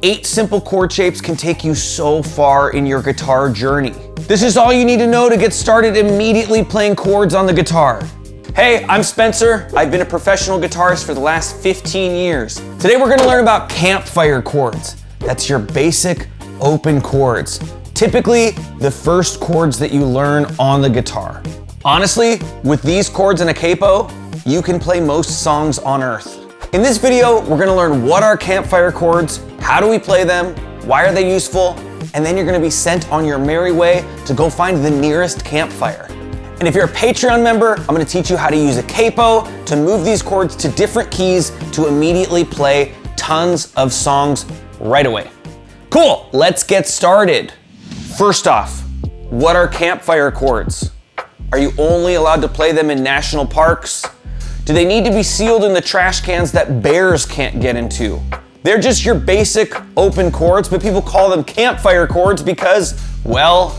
8 simple chord shapes can take you so far in your guitar journey. This is all you need to know to get started immediately playing chords on the guitar. Hey, I'm Spencer. I've been a professional guitarist for the last 15 years. Today we're gonna learn about campfire chords. That's your basic open chords. Typically, the first chords that you learn on the guitar. Honestly, with these chords and a capo, you can play most songs on earth. In this video, we're gonna learn what are campfire chords, how do we play them, why are they useful, and then you're gonna be sent on your merry way to go find the nearest campfire. And if you're a Patreon member, I'm gonna teach you how to use a capo to move these chords to different keys to immediately play tons of songs right away. Cool, let's get started. First off, what are campfire chords? Are you only allowed to play them in national parks? Do they need to be sealed in the trash cans that bears can't get into? They're just your basic open chords, but people call them campfire chords because, well,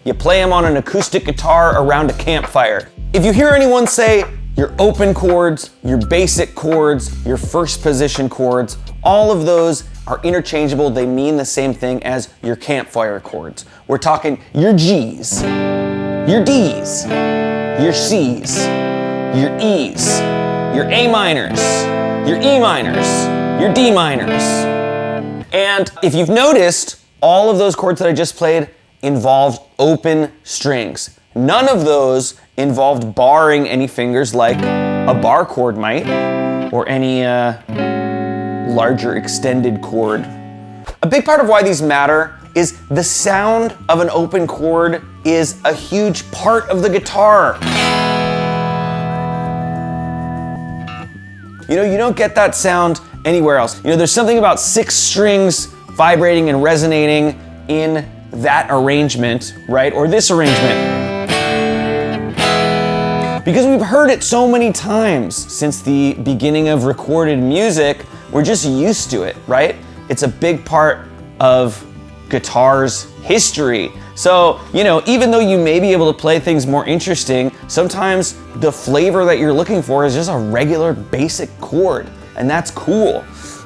you play them on an acoustic guitar around a campfire. If you hear anyone say your open chords, your basic chords, your first position chords, all of those are interchangeable. They mean the same thing as your campfire chords. We're talking your G's, your D's, your C's, your E's, your A minors, your E minors, your D minors. And if you've noticed, all of those chords that I just played involved open strings. None of those involved barring any fingers like a bar chord might, or any larger extended chord. A big part of why these matter is the sound of an open chord is a huge part of the guitar. You know, you don't get that sound anywhere else. You know, there's something about 6 strings vibrating and resonating in that arrangement, right? Or this arrangement. Because we've heard it so many times since the beginning of recorded music, we're just used to it, right? It's a big part of guitar's history. So, you know, even though you may be able to play things more interesting, sometimes the flavor that you're looking for is just a regular basic chord, and that's cool.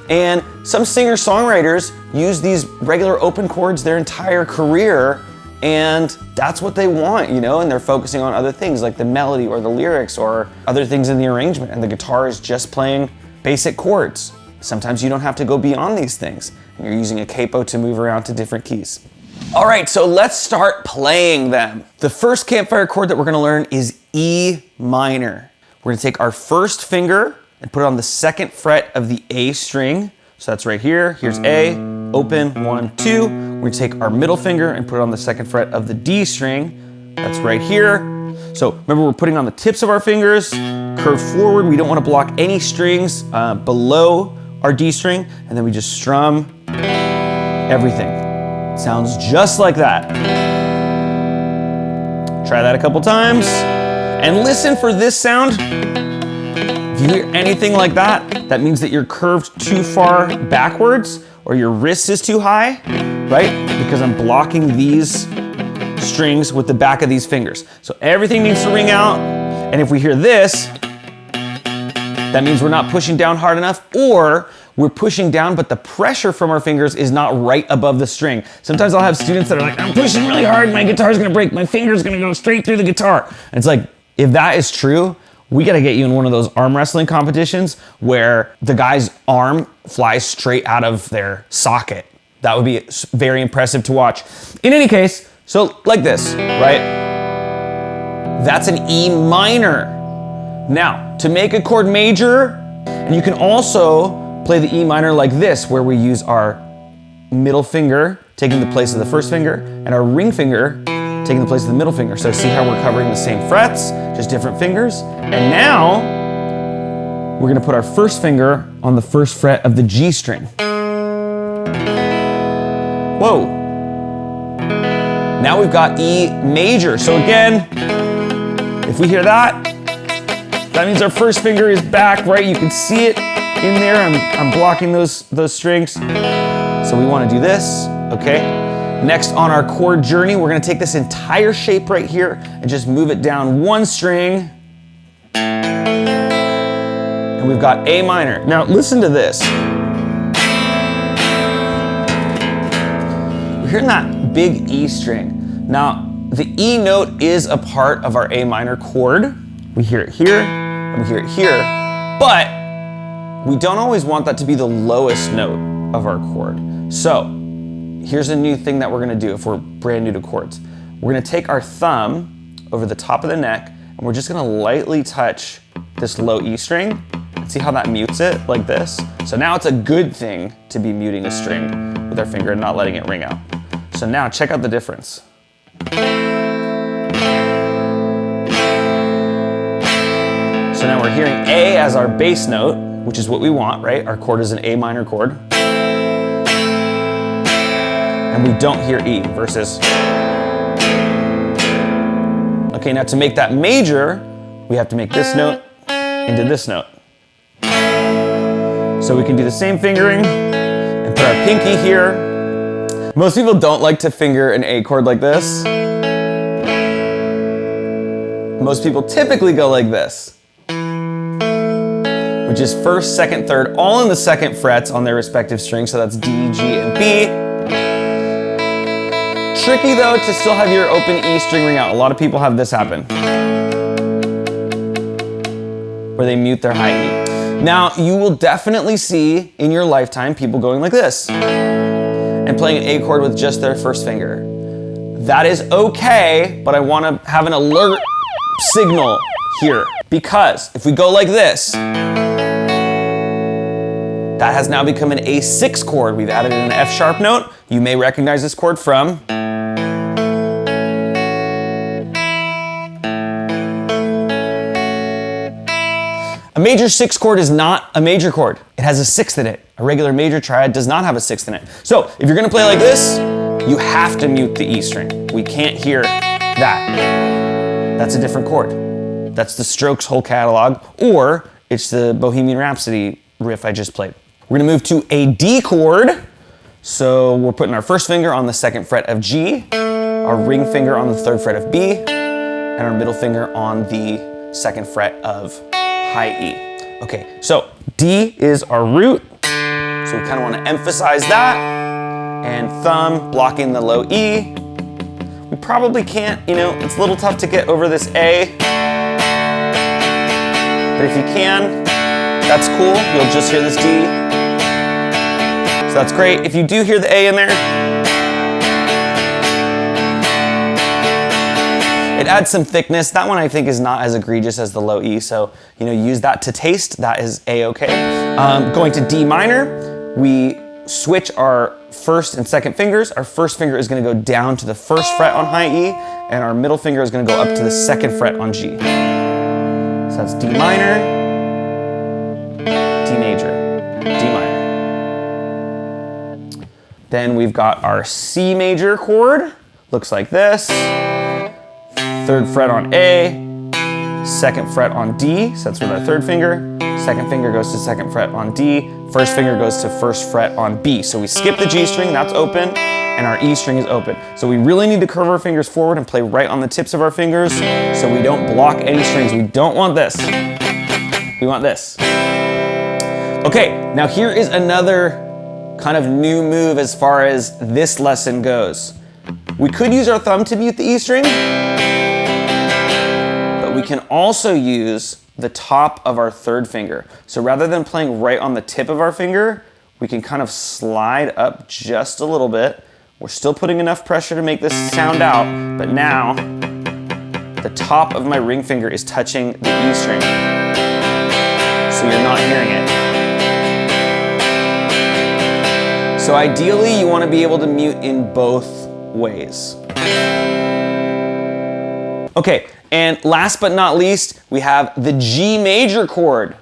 And some singer-songwriters use these regular open chords their entire career, and that's what they want, you know, and they're focusing on other things like the melody or the lyrics or other things in the arrangement, and the guitar is just playing basic chords. Sometimes you don't have to go beyond these things, and you're using a capo to move around to different keys. All right, so let's start playing them. The first campfire chord that we're gonna learn is E minor. We're gonna take our first finger and put it on the 2nd fret of the A string. So that's right here. Here's A, open, 1, 2. We're gonna take our middle finger and put it on the 2nd fret of the D string. That's right here. So remember, we're putting on the tips of our fingers, curve forward. We don't wanna block any strings below our D string, and then we just strum everything. Sounds just like that. Try that a couple times, and listen for this sound. If you hear anything like that, that means that you're curved too far backwards or your wrist is too high, right? Because I'm blocking these strings with the back of these fingers. So everything needs to ring out, and if we hear this, that means we're not pushing down hard enough, or we're pushing down, but the pressure from our fingers is not right above the string. Sometimes I'll have students that are like, I'm pushing really hard, my guitar's gonna break, my finger's gonna go straight through the guitar. And it's like, if that is true, we gotta get you in one of those arm wrestling competitions where the guy's arm flies straight out of their socket. That would be very impressive to watch. In any case, so like this, right? That's an E minor. Now, to make a chord major, and you can also play the E minor like this, where we use our middle finger taking the place of the first finger, and our ring finger taking the place of the middle finger. So see how we're covering the same frets, just different fingers. And now, we're gonna put our first finger on the 1st fret of the G string. Whoa. Now we've got E major. So again, if we hear that, that means our first finger is back, right? You can see it in there. I'm blocking those strings. So we want to do this, okay? Next on our chord journey, we're going to take this entire shape right here and just move it down 1 string. And we've got A minor. Now listen to this. hearing that big E string. Now, the E note is a part of our A minor chord. We hear it here, and we hear it here, but we don't always want that to be the lowest note of our chord. So, here's a new thing that we're gonna do if we're brand new to chords. We're gonna take our thumb over the top of the neck, and we're just gonna lightly touch this low E string, and see how that mutes it, like this? So now it's a good thing to be muting a string with our finger and not letting it ring out. So now check out the difference. So now we're hearing A as our bass note, which is what we want, right? Our chord is an A minor chord. And we don't hear E versus. Okay, now to make that major, we have to make this note into this note. So we can do the same fingering and put our pinky here. Most people don't like to finger an A chord like this. Most people typically go like this, which is first, second, third, all in the second frets on their respective strings. So that's D, G, and B. Tricky though to still have your open E string ring out. A lot of people have this happen, where they mute their high E. Now, you will definitely see in your lifetime people going like this and playing an A chord with just their first finger. That is okay, but I want to have an alert signal here, because if we go like this, that has now become an A6 chord. We've added an F sharp note. You may recognize this chord from a major 6 chord is not a major chord. It has a 6th in it. A regular major triad does not have a 6th in it. So if you're gonna play like this, you have to mute the E string. We can't hear that. That's a different chord. That's the Strokes' whole catalog, or it's the Bohemian Rhapsody riff I just played. We're gonna move to a D chord. So we're putting our first finger on the 2nd fret of G, our ring finger on the 3rd fret of B, and our middle finger on the 2nd fret of high E. Okay, so D is our root, so we kind of want to emphasize that, and thumb blocking the low E. We probably can't, it's a little tough to get over this A, but if you can, that's cool. You'll just hear this D. So that's great. If you do hear the A in there, it adds some thickness. That one I think is not as egregious as the low E, so use that to taste. That is A-okay. Going to D minor, we switch our first and second fingers. Our first finger is going to go down to the 1st fret on high E, and our middle finger is going to go up to the 2nd fret on G. So that's D minor, D major, D minor. Then we've got our C major chord. Looks like this. 3rd fret on A, 2nd fret on D, so that's with our 3rd finger. 2nd finger goes to 2nd fret on D, 1st finger goes to 1st fret on B. So we skip the G string, that's open, and our E string is open. So we really need to curve our fingers forward and play right on the tips of our fingers so we don't block any strings. We don't want this. We want this. Okay, now here is another kind of new move as far as this lesson goes. We could use our thumb to mute the E string, we can also use the top of our 3rd finger. So rather than playing right on the tip of our finger, we can kind of slide up just a little bit. We're still putting enough pressure to make this sound out, but now the top of my ring finger is touching the E string. So you're not hearing it. So ideally, you want to be able to mute in both ways. Okay. And last but not least, we have the G major chord.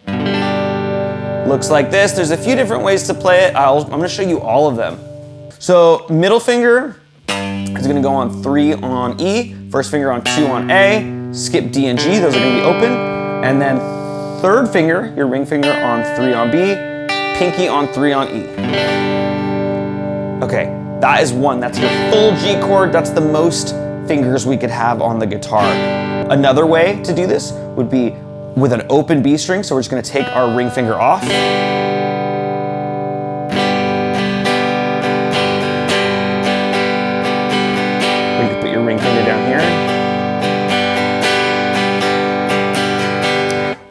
Looks like this. There's a few different ways to play it. I'm going to show you all of them. So middle finger is going to go on 3 on E, first finger on 2 on A, skip D and G, those are going to be open, and then 3rd finger, your ring finger on 3 on B, pinky on 3 on E. Okay, that is one. That's your full G chord. That's the most fingers we could have on the guitar. Another way to do this would be with an open B string, so we're just going to take our ring finger off.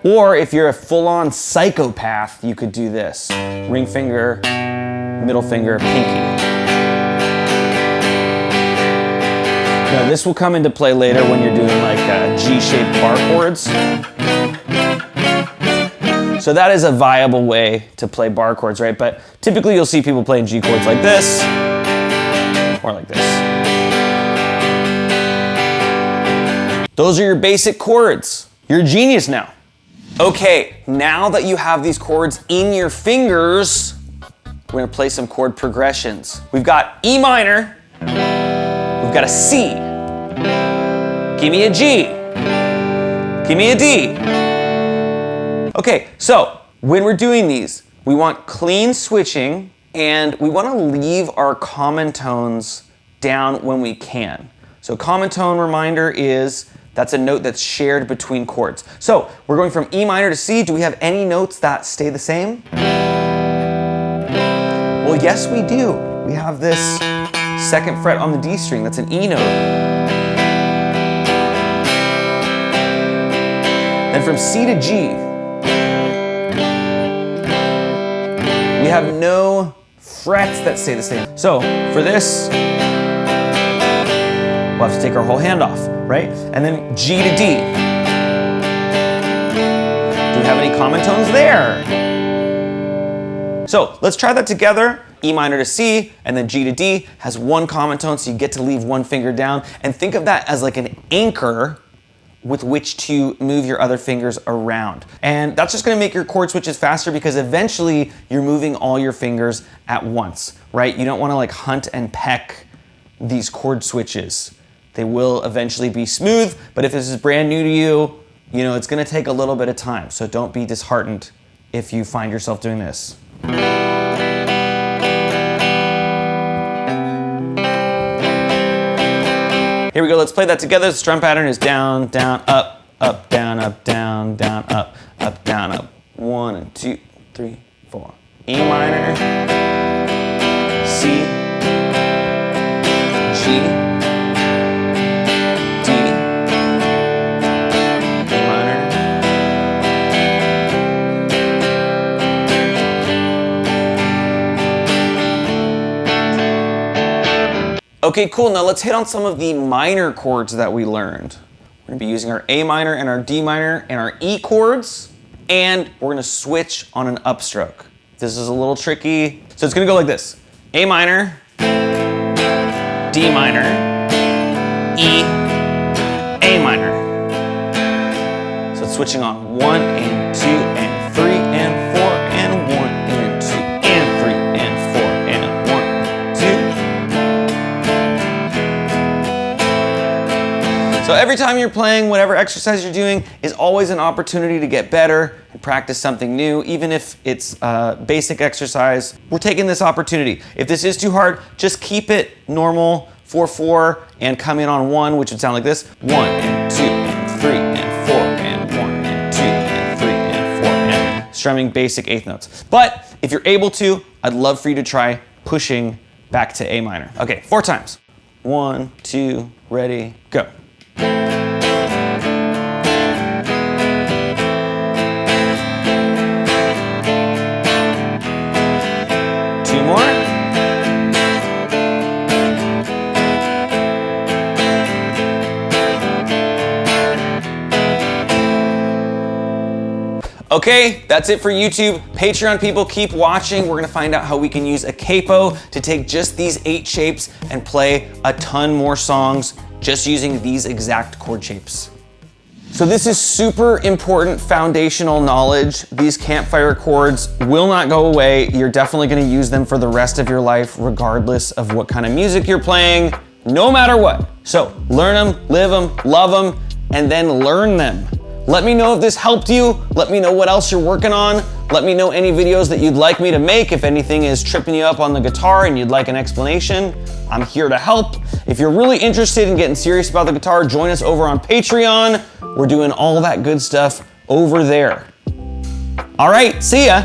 Or if you're a full-on psychopath, you could do this. Ring finger, middle finger, pinky. Now this will come into play later when you're doing like G-shaped bar chords. So that is a viable way to play bar chords, right? But typically you'll see people playing G chords like this, or like this. Those are your basic chords. You're a genius now. Okay, now that you have these chords in your fingers, we're gonna play some chord progressions. We've got E minor, we've got a C, give me a G, give me a D. Okay, so when we're doing these, we want clean switching and we want to leave our common tones down when we can. So common tone reminder is that's a note that's shared between chords. So we're going from E minor to C. Do we have any notes that stay the same? Well, yes, we do. We have this second fret on the D string. That's an E note. Then from C to G, we have no frets that stay the same. So for this, we'll have to take our whole hand off, right? And then G to D. Do we have any common tones there? So let's try that together. E minor to C, and then G to D has one common tone, so you get to leave one finger down. And think of that as like an anchor with which to move your other fingers around. And that's just gonna make your chord switches faster because eventually you're moving all your fingers at once, right? You don't wanna like hunt and peck these chord switches. They will eventually be smooth, but if this is brand new to you, you know, it's gonna take a little bit of time. So don't be disheartened if you find yourself doing this. Here we go, let's play that together. The strum pattern is down, down, up, up, down, up, down, down, up, down, up. 1 and 2, 3, 4. E minor, C, G, D, E minor, okay, cool. Now let's hit on some of the minor chords that we learned. We're gonna be using our A minor and our D minor and our E chords, and we're gonna switch on an upstroke. This is a little tricky. So it's gonna go like this. A minor, D minor, E, A minor. So it's switching on 1 and 2 and 3 and 4 and 1 and 2 and 3 and 4 and 1, 2. So every time you're playing, whatever exercise you're doing is always an opportunity to get better and practice something new, even if it's basic exercise. We're taking this opportunity. If this is too hard, just keep it normal, 4/4, and come in on 1, which would sound like this. 1 and 2 and 3 and 4 and 1 and 2 and 3 and 4 and strumming basic eighth notes. But if you're able to, I'd love for you to try pushing back to A minor. Okay, 4 times. 1, 2, ready, go. Two more. Okay, that's it for YouTube. Patreon people, keep watching. We're gonna find out how we can use a capo to take just these 8 shapes and play a ton more songs just using these exact chord shapes. So this is super important foundational knowledge. These campfire chords will not go away. You're definitely gonna use them for the rest of your life, regardless of what kind of music you're playing, no matter what. So learn them, live them, love them, and then learn them. Let me know if this helped you. Let me know what else you're working on. Let me know any videos that you'd like me to make. If anything is tripping you up on the guitar and you'd like an explanation, I'm here to help. If you're really interested in getting serious about the guitar, join us over on Patreon. We're doing all that good stuff over there. All right, see ya.